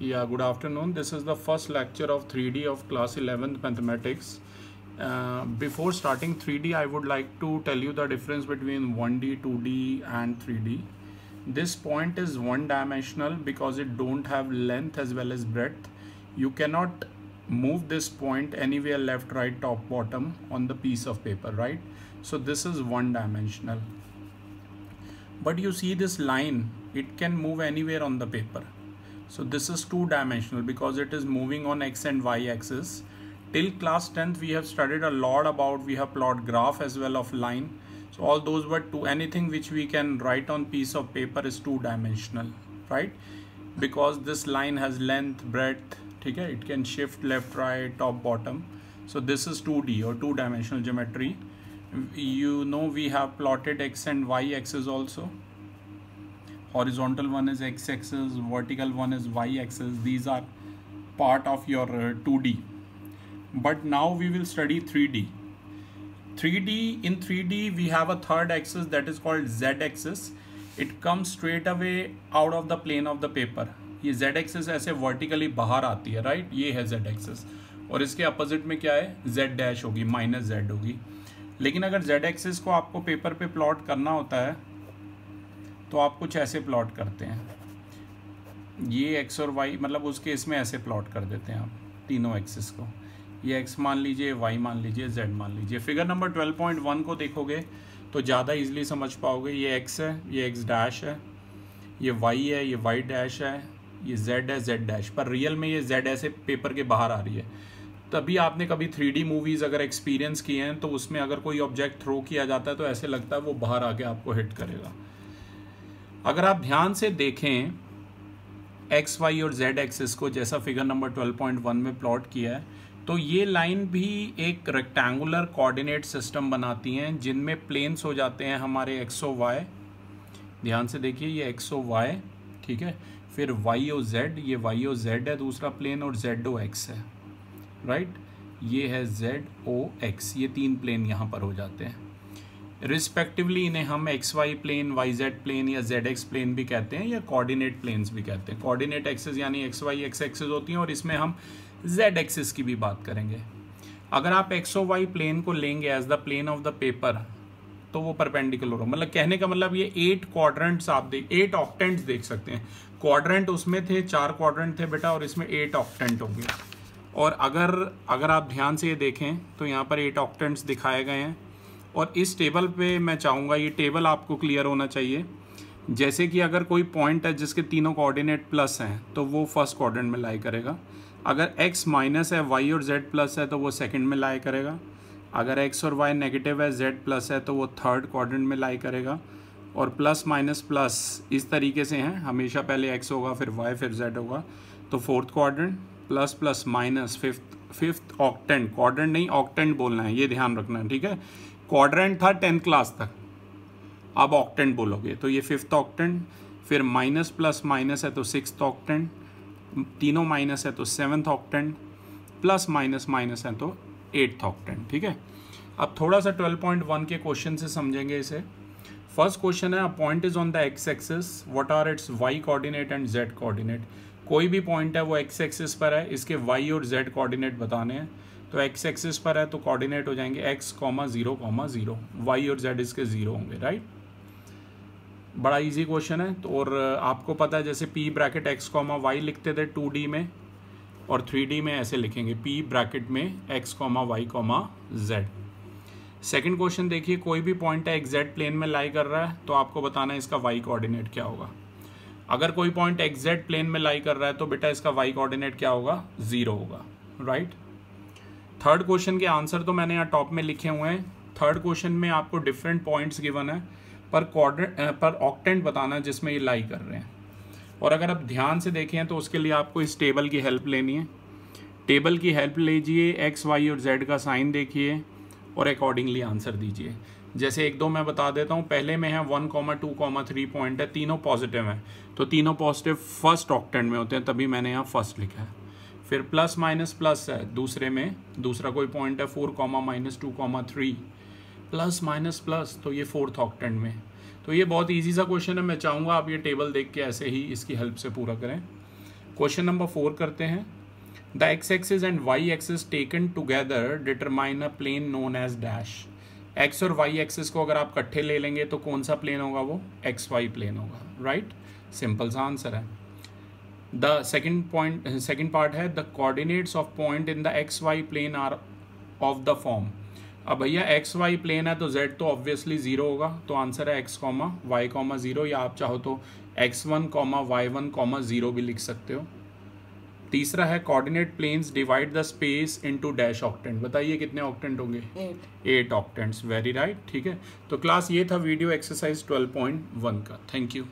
Yeah, good afternoon. This is the first lecture of 3D of class 11th mathematics. Before starting 3D, I would like to tell you the difference between 1D, 2D and 3D. This point is one dimensional because it don't have length as well as breadth. You cannot move this point anywhere left, right, top, bottom on the piece of paper, right? So this is one dimensional. But you see this line, it can move anywhere on the paper. So this is two dimensional because it is moving on x and y axis. Till class 10th we have studied a lot about, we have plot graph as well of line. So all those were two, anything which we can write on piece of paper is two dimensional, right? Because this line has length, breadth, okay? It can shift left, right, top, bottom. So this is 2D or two dimensional geometry. You know we have plotted x and y axis also. Horizontal one is x-axis, vertical one is y-axis. These are part of your 2D. But now we will study 3D. In 3D we have a third axis that is called z-axis. It comes straight away out of the plane of the paper. ये z-axis ऐसे vertically बाहर आती है, right? ये है z-axis. और इसके opposite में क्या है? z' होगी, माइनस z होगी. लेकिन अगर z-axis को आपको पेपर पे प्लॉट करना होता है तो आप कुछ ऐसे प्लॉट करते हैं, ये x और y, मतलब उस केस में ऐसे प्लॉट कर देते हैं आप तीनों एक्सिस को. ये x मान लीजिए, y मान लीजिए, z मान लीजिए. फिगर नंबर 12.1 को देखोगे तो ज़्यादा इजीली समझ पाओगे. ये x है, ये x डैश है, ये y है, ये y डैश है, ये z है, z डैश. पर रियल में ये z ऐसे पेपर के बाहर आ रही है. तभी आपने कभी 3D मूवीज़ अगर एक्सपीरियंस किए हैं तो उसमें अगर कोई ऑब्जेक्ट थ्रो किया जाता है तो ऐसे लगता है वो बाहर आके आपको हिट करेगा. अगर आप ध्यान से देखें एक्स वाई और जेड एक्सिस को, जैसा फिगर नंबर 12.1 में प्लॉट किया है, तो ये लाइन भी एक रेक्टेंगुलर कोऑर्डिनेट सिस्टम बनाती हैं जिनमें प्लेन्स हो जाते हैं हमारे एक्स ओ वाई. ध्यान से देखिए, ये एक्स ओ वाई, ठीक है. फिर वाई ओ जेड, ये वाई ओ जेड है दूसरा प्लेन, और जेड ओ एक्स है, राइट. ये है जेड ओ एक्स. ये तीन प्लेन यहाँ पर हो जाते हैं. रिस्पेक्टिवली इन्हें हम X Y plane, Y Z plane या जेड एक्स प्लेन भी कहते हैं या कोऑर्डिनेट प्लेन्स भी कहते हैं. कोऑर्डिनेट एक्सिस यानी एक्स वाई एक्स एक्सिस होती हैं और इसमें हम जेड एक्सिस की भी बात करेंगे. अगर आप एक्स ओ वाई प्लेन को लेंगे as the plane of the paper तो वो परपेंडिकुलर हो. मतलब कहने का मतलब ये 8 क्वाड्रेंट्स आप 8 ऑक्टेंट्स देख सकते हैं. क्वाड्रेंट उसमें थे, 4 क्वाड्रेंट थे बेटा, और इसमें 8 ऑक्टेंट होंगे. और अगर आप ध्यान से ये देखें तो यहाँ पर 8 ऑक्टेंट्स दिखाए गए हैं. और इस टेबल पे मैं चाहूँगा, ये टेबल आपको क्लियर होना चाहिए. जैसे कि अगर कोई पॉइंट है जिसके तीनों कोऑर्डिनेट प्लस हैं तो वो फर्स्ट क्वाड्रेंट में लाई करेगा. अगर x माइनस है, y और z प्लस है तो वो सेकंड में लाई करेगा. अगर x और y नेगेटिव है, z प्लस है तो वो थर्ड क्वाड्रेंट में लाई करेगा. और प्लस माइनस प्लस इस तरीके से हैं, हमेशा पहले x होगा फिर y फिर z होगा, तो fourth quadrant. Plus plus minus fifth octant. Quadrant नहीं, ऑक्टेंट बोलना है, ये ध्यान रखना है, ठीक है. क्वाड्रेंट था 10th क्लास तक, अब ऑक्टेंट बोलोगे तो ये फिफ्थ ऑक्टेंट. फिर माइनस प्लस माइनस है तो सिक्स्थ ऑक्टेंट, तीनों माइनस है तो 7th octant, plus minus minus है तो 8th ऑक्टेंट, ठीक है. अब थोड़ा सा 12.1 के क्वेश्चन से समझेंगे इसे. फर्स्ट क्वेश्चन है, a point is on the X axis, what are its Y coordinate and Z coordinate. कोई भी पॉइंट है वो एक्स एक्सिस पर है, इसके वाई और जेड कोऑर्डिनेट बताने हैं. तो एक्स एक्सिस पर है तो कोऑर्डिनेट हो जाएंगे x, 0, वाई और जेड इसके 0 होंगे, राइट. बड़ा इजी क्वेश्चन है. तो और आपको पता है जैसे p ब्रैकेट x, y लिखते थे 2D में, और 3D में ऐसे लिखेंगे p ब्रैकेट में x, y, z. Second question देखिए, कोई भी पॉइंट है एक्जेक्ट प्लेन में लाई कर रहा है तो आपको बताना है इसका y कोऑर्डिनेट क्या होगा. अगर कोई पॉइंट एक्जेक्ट प्लेन में लाई कर रहा है तो बेटा इसका y कोऑर्डिनेट क्या होगा? 0 होगा, राइट. थर्ड क्वेश्चन के आंसर तो मैंने यहाँ टॉप में लिखे हुए हैं. थर्ड क्वेश्चन में आपको डिफरेंट पॉइंट्स गिवन है, पर ऑक्टेंट बताना है जिसमें ये लाई कर रहे हैं. और अगर आप ध्यान से देखें तो उसके लिए आपको इस टेबल की हेल्प लेनी है. टेबल की हेल्प लीजिए, एक्स वाई और जेड का साइन देखिए और अकॉर्डिंगली आंसर दीजिए. जैसे एक दो मैं बता देता हूँ. पहले में है 1, 2, 3 पॉइंट है, तीनों पॉजिटिव हैं तो तीनों पॉजिटिव फर्स्ट ऑक्टेंट में होते हैं, तभी मैंने यहाँ फर्स्ट लिखा है. फिर प्लस माइनस प्लस है दूसरे में, दूसरा कोई पॉइंट है 4, -2, 3, प्लस माइनस प्लस, तो ये फोर्थ ऑक्टेंट में. तो ये बहुत इजी सा क्वेश्चन है. मैं चाहूँगा आप ये टेबल देख के ऐसे ही इसकी हेल्प से पूरा करें. क्वेश्चन नंबर 4 करते हैं। The X axis and Y axis taken together determine a plane known as dash. X और वाई एक्सिस को अगर आप इकट्ठे ले लेंगे तो कौन सा प्लेन होगा? वो एक्स वाई प्लेन होगा, राइट? सिंपल सा आंसर है। द सेकेंड पार्ट है the coordinates of point in the X Y plane are of the form. अब भैया एक्स वाई प्लेन है तो जेड तो ऑब्वियसली जीरो होगा, तो आंसर है X comma Y comma zero, या आप चाहो तो x1 comma y1 comma zero भी लिख सकते हो। तीसरा है coordinate planes divide the space into dash octant. बताइए कितने ऑक्टेंट होंगे? 8 ऑक्टेंट्स। वेरी राइट, ठीक है। तो क्लास ये था वीडियो एक्सरसाइज 12.1 का। Thank you.